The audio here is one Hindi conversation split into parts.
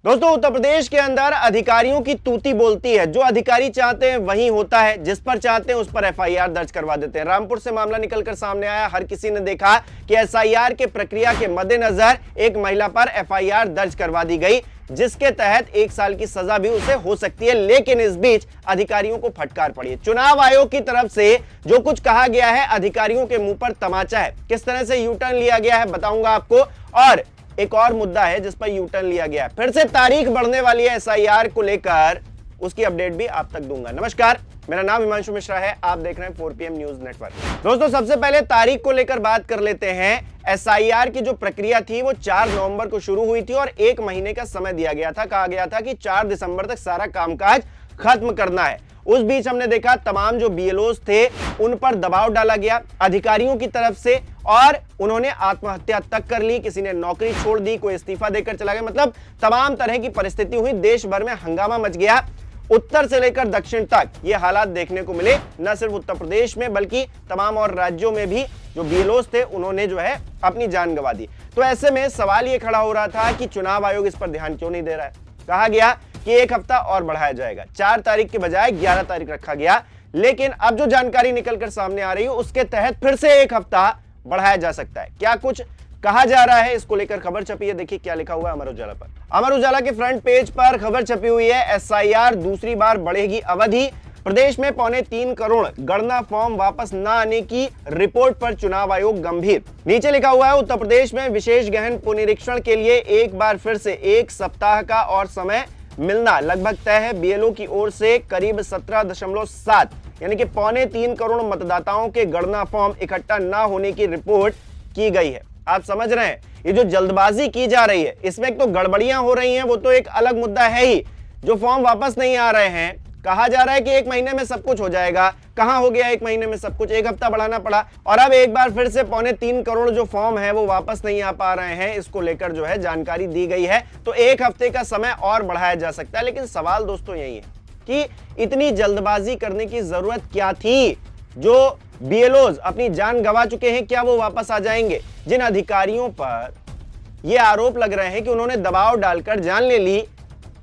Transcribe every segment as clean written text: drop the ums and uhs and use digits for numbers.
दोस्तों, उत्तर प्रदेश के अंदर अधिकारियों की तूती बोलती है। जो अधिकारी चाहते हैं वही होता है, जिस पर चाहते हैं उस पर एफआईआर दर्ज करवा देते हैं। रामपुर से मामला निकलकर सामने आया। हर किसी ने देखा कि एसआईआर के प्रक्रिया के मद्देनजर एक महिला पर एफआईआर दर्ज करवा दी गई, जिसके तहत 1 साल की सजा भी उसे हो सकती है। लेकिन इस बीच अधिकारियों को फटकार पड़ी है। चुनाव आयोग की तरफ से जो कुछ कहा गया है, अधिकारियों के मुंह पर तमाचा है। किस तरह से यू टर्न लिया गया है बताऊंगा आपको। और एक और मुद्दा है जिस पर यू टर्न लिया गया है। फिर से तारीख बढ़ने वाली है एसआईआर को लेकर, उसकी अपडेट भी आप तक दूंगा। नमस्कार, मेरा नाम हिमांशु मिश्रा है। आप देख रहे हैं 4PM न्यूज नेटवर्क। दोस्तों, सबसे पहले तारीख को लेकर बात कर लेते हैं। एसआईआर की जो प्रक्रिया थी वो 4 नवंबर को शुरू हुई थी और 1 महीने का समय दिया गया था। कहा गया था कि 4 दिसंबर तक सारा कामकाज खत्म करना है। उस बीच हमने देखा तमाम जो बीएलओज थे उन पर दबाव डाला गया अधिकारियों की तरफ से और उन्होंने आत्महत्या तक कर ली। किसी ने नौकरी छोड़ दी, कोई इस्तीफा देकर चला गया। मतलब तमाम तरह की परिस्थिति हुई। देश भर में हंगामा मच गया। उत्तर से लेकर दक्षिण तक ये हालात देखने को मिले। न सिर्फ उत्तर प्रदेश में बल्कि तमाम और राज्यों में भी जो बीएलओज थे उन्होंने जो है अपनी जान गंवा दी। तो ऐसे में सवाल ये खड़ा हो रहा था कि चुनाव आयोग इस पर ध्यान क्यों नहीं दे रहा है। कहा गया कि 1 हफ्ता और बढ़ाया जाएगा। 4 तारीख के बजाय 11 तारीख रखा गया। लेकिन अब जो जानकारी निकलकर सामने आ रही है उसके तहत फिर से 1 हफ्ता बढ़ाया जा सकता है। क्या कुछ कहा जा रहा है, इसको लेकर खबर छपी है। देखिए क्या लिखा हुआ है अमर उजाला पर। अमर उजाला के फ्रंट पेज पर खबर छपी हुई है, एसआईआर दूसरी बार बढ़ेगी अवधि। प्रदेश में 3.25 करोड़ गणना फॉर्म वापस न आने की रिपोर्ट पर चुनाव आयोग गंभीर। नीचे लिखा हुआ है, उत्तर प्रदेश में विशेष गहन पुनरीक्षण के लिए एक बार फिर से 1 सप्ताह का और समय मिलना लगभग तय है। बीएलओ की ओर से करीब 17.7 यानी कि 3.25 करोड़ मतदाताओं के गणना फॉर्म इकट्ठा न होने की रिपोर्ट की गई है। आप समझ रहे हैं, ये जो जल्दबाजी की जा रही है इसमें एक तो गड़बड़ियां हो रही हैं, वो तो एक अलग मुद्दा है ही। जो फॉर्म वापस नहीं आ रहे हैं, कहा जा रहा है कि 1 महीने में सब कुछ हो जाएगा। कहां हो गया 1 महीने में सब कुछ? 1 हफ्ता बढ़ाना पड़ा। और अब एक बार फिर से 3.25 करोड़ जो फॉर्म है वो वापस नहीं आ पा रहे हैं। इसको लेकर जो है जानकारी दी गई है। तो 1 हफ्ते का समय और बढ़ाया जा सकता है। लेकिन सवाल दोस्तों यही है कि इतनी जल्दबाजी करने की जरूरत क्या थी? जो बीएलओज अपनी जान गंवा चुके हैं, क्या वो वापस आ जाएंगे? जिन अधिकारियों पर ये आरोप लग रहे हैं कि उन्होंने दबाव डालकर जान ले ली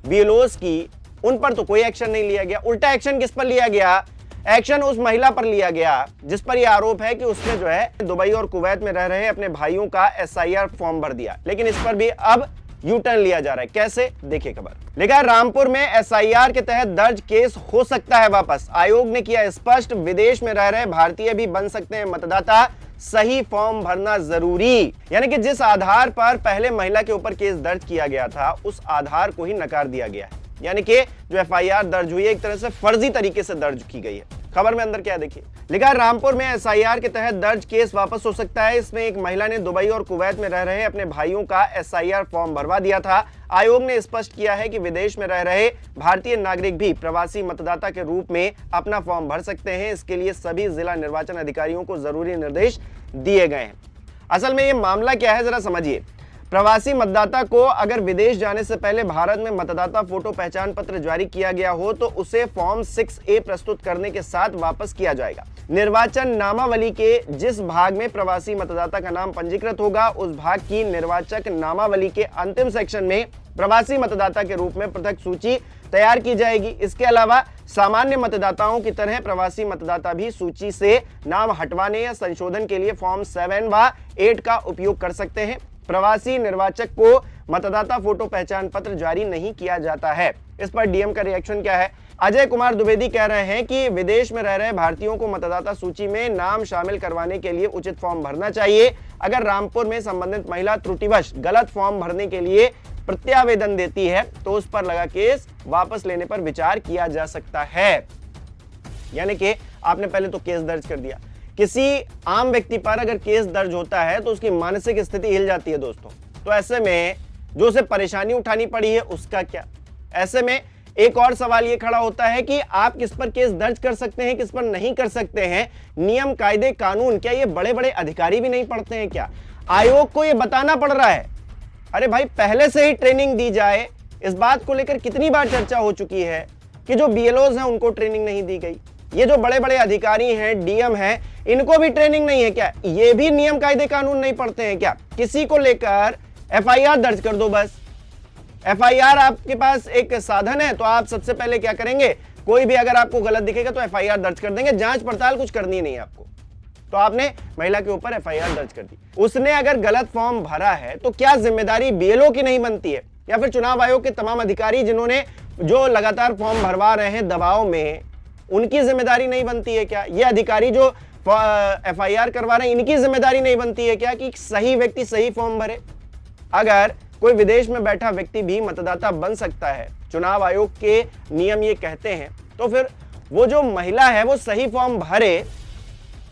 बीएलओज की, उन पर तो कोई एक्शन नहीं लिया गया। उल्टा एक्शन किस पर लिया गया? एक्शन उस महिला पर लिया गया जिस पर यह आरोप है कि उसने जो है दुबई और कुवैत में रह रहे अपने भाइयों का एसआईआर फॉर्म भर दिया। लेकिन इस पर भी अब यू टर्न लिया जा रहा है। कैसे? देखिए खबर। लिखा है, रामपुर में एसआईआर के तहत दर्ज केस हो सकता है वापस। आयोग ने किया स्पष्ट, विदेश में रह रहे भारतीय भी बन सकते हैं मतदाता, सही फॉर्म भरना जरूरी। यानी कि जिस आधार पर पहले महिला के ऊपर केस दर्ज किया गया था उस आधार को ही नकार दिया गया है। यानी कि जो एफआईआर दर्ज हुई है एक तरह से फर्जी तरीके से दर्ज की गई है। खबर में अंदर क्या देखिए, लिखा है, रामपुर में एसआईआर के तहत दर्ज केस वापस हो सकता है। इसमें एक महिला ने दुबई और कुवैत में रह रहे अपने भाइयों का एसआईआर फॉर्म भरवा दिया था। आयोग ने स्पष्ट किया है कि विदेश में रह रहे भारतीय नागरिक भी प्रवासी मतदाता के रूप में अपना फॉर्म भर सकते हैं। इसके लिए सभी जिला निर्वाचन अधिकारियों को जरूरी निर्देश दिए गए हैं। असल में ये मामला क्या है जरा समझिए। प्रवासी मतदाता को अगर विदेश जाने से पहले भारत में मतदाता फोटो पहचान पत्र जारी किया गया हो तो उसे फॉर्म 6A प्रस्तुत करने के साथ वापस किया जाएगा। निर्वाचन नामावली के जिस भाग में प्रवासी मतदाता का नाम पंजीकृत होगा उस भाग की निर्वाचक नामावली के अंतिम सेक्शन में प्रवासी मतदाता के रूप में पृथक सूची तैयार की जाएगी। इसके अलावा सामान्य मतदाताओं की तरह प्रवासी मतदाता भी सूची से नाम हटवाने या संशोधन के लिए फॉर्म 7 व 8 का उपयोग कर सकते हैं। प्रवासी निर्वाचक को मतदाता फोटो पहचान पत्र जारी नहीं किया जाता है। इस पर डीएम का रिएक्शन क्या है? अजय कुमार द्विवेदी कह रहे हैं कि विदेश में रह रहे भारतीयों को मतदाता सूची में नाम शामिल करवाने के लिए उचित फॉर्म भरना चाहिए। अगर रामपुर में संबंधित महिला त्रुटिवश गलत फॉर्म भरने के लिए प्रत्यावेदन देती है तो उस पर लगा केस वापस लेने पर विचार किया जा सकता है। यानी कि आपने पहले तो केस दर्ज कर दिया। किसी आम व्यक्ति पर अगर केस दर्ज होता है तो उसकी मानसिक स्थिति हिल जाती है दोस्तों। तो ऐसे में जो उसे परेशानी उठानी पड़ी है उसका क्या? ऐसे में एक और सवाल ये खड़ा होता है कि आप किस पर केस दर्ज कर सकते हैं, किस पर नहीं कर सकते हैं। नियम कायदे कानून क्या ये बड़े बड़े अधिकारी भी नहीं पढ़ते हैं क्या? आयोग को ये बताना पड़ रहा है। अरे भाई, पहले से ही ट्रेनिंग दी जाए। इस बात को लेकर कितनी बार चर्चा हो चुकी है कि जो बीएलओज हैं उनको ट्रेनिंग नहीं दी गई। ये जो बड़े बड़े अधिकारी हैं, डीएम हैं, इनको भी ट्रेनिंग नहीं है क्या? ये भी नियम कायदे कानून नहीं पढ़ते हैं क्या? किसी को लेकर एफआईआर दर्ज कर दो बस। एफआईआर आपके पास एक साधन है, तो आप सबसे पहले क्या करेंगे, कोई भी अगर आपको गलत दिखेगा तो एफआईआर दर्ज कर देंगे, जांच पड़ताल कुछ करनी नहीं है आपको। तो आपने महिला के ऊपर एफआईआर दर्ज कर दी। उसने अगर गलत फॉर्म भरा है तो क्या जिम्मेदारी बीएलओ की नहीं बनती है, या फिर चुनाव आयोग के तमाम अधिकारी जिन्होंने जो लगातार फॉर्म भरवा रहे हैं दबाव में, उनकी जिम्मेदारी नहीं बनती है क्या? ये अधिकारी जो एफआईआर करवा रहे हैं, इनकी जिम्मेदारी नहीं बनती है क्या कि सही व्यक्ति सही फॉर्म भरे? अगर कोई विदेश में बैठा व्यक्ति भी मतदाता बन सकता है, चुनाव आयोग के नियम ये कहते हैं, तो फिर वो जो महिला है वो सही फॉर्म भरे,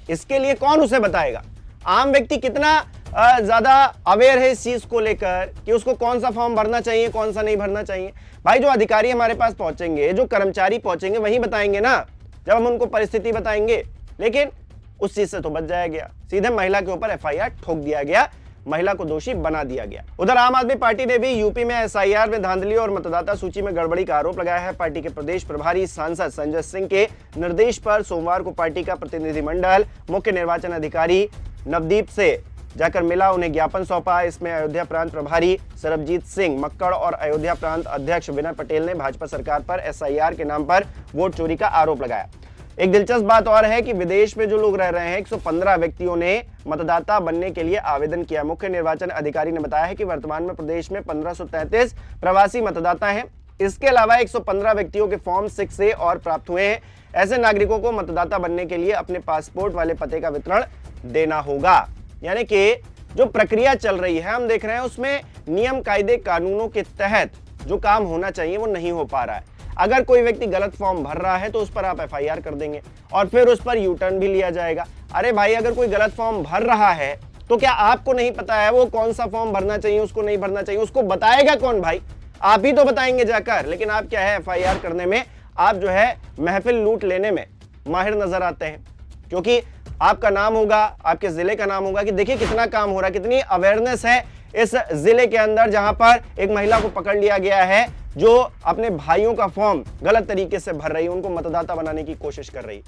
इसके लिए कौन उसे बताएगा? आम व्यक्ति कितना ज्यादा अवेयर है इस चीज को लेकर कि उसको कौन सा फॉर्म भरना चाहिए, कौन सा नहीं भरना चाहिए? भाई जो अधिकारी हमारे पास पहुंचेंगे, जो कर्मचारी पहुंचेंगे, वही बताएंगे ना, जब हम उनको परिस्थिति बताएंगे। लेकिन उस चीज से तो बच जाया गया, सीधे महिला के ऊपर एफआईआर ठोक दिया गया, महिला को दोषी बना दिया गया। उधर आम आदमी पार्टी ने भी यूपी में एसआईआर में धांधली और मतदाता सूची में गड़बड़ी का आरोप लगाया है। पार्टी के प्रदेश प्रभारी सांसद संजय सिंह के निर्देश पर सोमवार को पार्टी का प्रतिनिधिमंडल मुख्य निर्वाचन अधिकारी नवदीप से जाकर मिला, उन्हें ज्ञापन सौंपा। इसमें अयोध्या प्रांत प्रभारी सरबजीत सिंह मक्कड़ और अयोध्या प्रांत अध्यक्ष विनय पटेल ने भाजपा सरकार पर एसआईआर के नाम पर वोट चोरी का आरोप लगाया। एक दिलचस्प बात और है कि विदेश में जो लोग रह रहे हैं, 115 व्यक्तियों ने मतदाता बनने के लिए आवेदन किया। मुख्य निर्वाचन अधिकारी ने बताया है कि वर्तमान में प्रदेश में 1533 प्रवासी मतदाता हैं। इसके अलावा 115 व्यक्तियों के फॉर्म 6A और प्राप्त हुए हैं। ऐसे नागरिकों को मतदाता बनने के लिए अपने पासपोर्ट वाले पते का वितरण देना होगा। यानी कि जो प्रक्रिया चल रही है, हम देख रहे हैं उसमें नियम कायदे कानूनों के तहत जो काम होना चाहिए वो नहीं हो पा रहा है। अगर कोई व्यक्ति गलत फॉर्म भर रहा है तो उस पर आप एफआईआर कर देंगे और फिर उस पर यू टर्न भी लिया जाएगा। अरे भाई, अगर कोई गलत फॉर्म भर रहा है तो क्या आपको नहीं पता है वो कौन सा फॉर्म भरना चाहिए, उसको नहीं भरना चाहिए? उसको बताएगा कौन भाई? आप ही तो बताएंगे जाकर। लेकिन आप क्या है, एफआईआर करने में आप जो है महफिल लूट लेने में माहिर नजर आते हैं, क्योंकि आपका नाम होगा, आपके जिले का नाम होगा कि देखिए कितना काम हो रहा है, कितनी अवेयरनेस है इस जिले के अंदर, जहां पर एक महिला को पकड़ लिया गया है जो अपने भाइयों का फॉर्म गलत तरीके से भर रही है, उनको मतदाता बनाने की कोशिश कर रही है।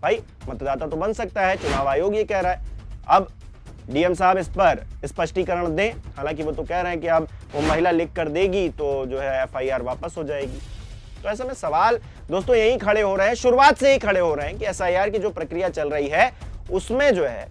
भाई मतदाता तो बन सकता है, चुनाव आयोग ये कह रहा है। अब डीएम साहब इस पर स्पष्टीकरण दें। हालांकि वो तो कह रहे हैं कि अब वो महिला लिख कर देगी तो जो है एफआईआर वापस हो जाएगी। तो ऐसे में सवाल दोस्तों यही खड़े हो रहे हैं, शुरुआत से ही खड़े हो रहे हैं कि एसआईआर की जो प्रक्रिया चल रही है उसमें जो है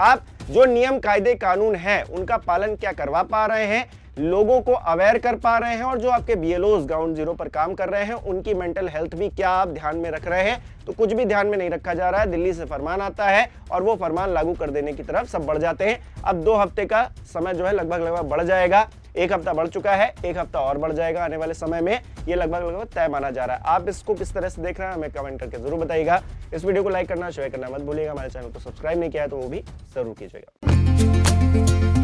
आप जो नियम कायदे कानून है उनका पालन क्या करवा पा रहे हैं, लोगों को अवेयर कर पा रहे हैं, और जो आपके बीएलओज ग्राउंड जीरो पर काम कर रहे हैं उनकी मेंटल हेल्थ भी क्या आप ध्यान में रख रहे हैं? तो कुछ भी ध्यान में नहीं रखा जा रहा है। दिल्ली से फरमान आता है और वो फरमान लागू कर देने की तरफ सब बढ़ जाते हैं। अब 2 हफ्ते का समय जो है लगभग बढ़ जाएगा। 1 हफ्ता बढ़ चुका है, 1 हफ्ता और बढ़ जाएगा आने वाले समय में, ये लगभग तय माना जा रहा है। आप इसको किस तरह से देख रहे हैं हमें कमेंट करके जरूर बताइएगा। इस वीडियो को लाइक करना, शेयर करना मत भूलिएगा। हमारे चैनल को सब्सक्राइब नहीं किया है तो वो भी जरूर कीजिएगा।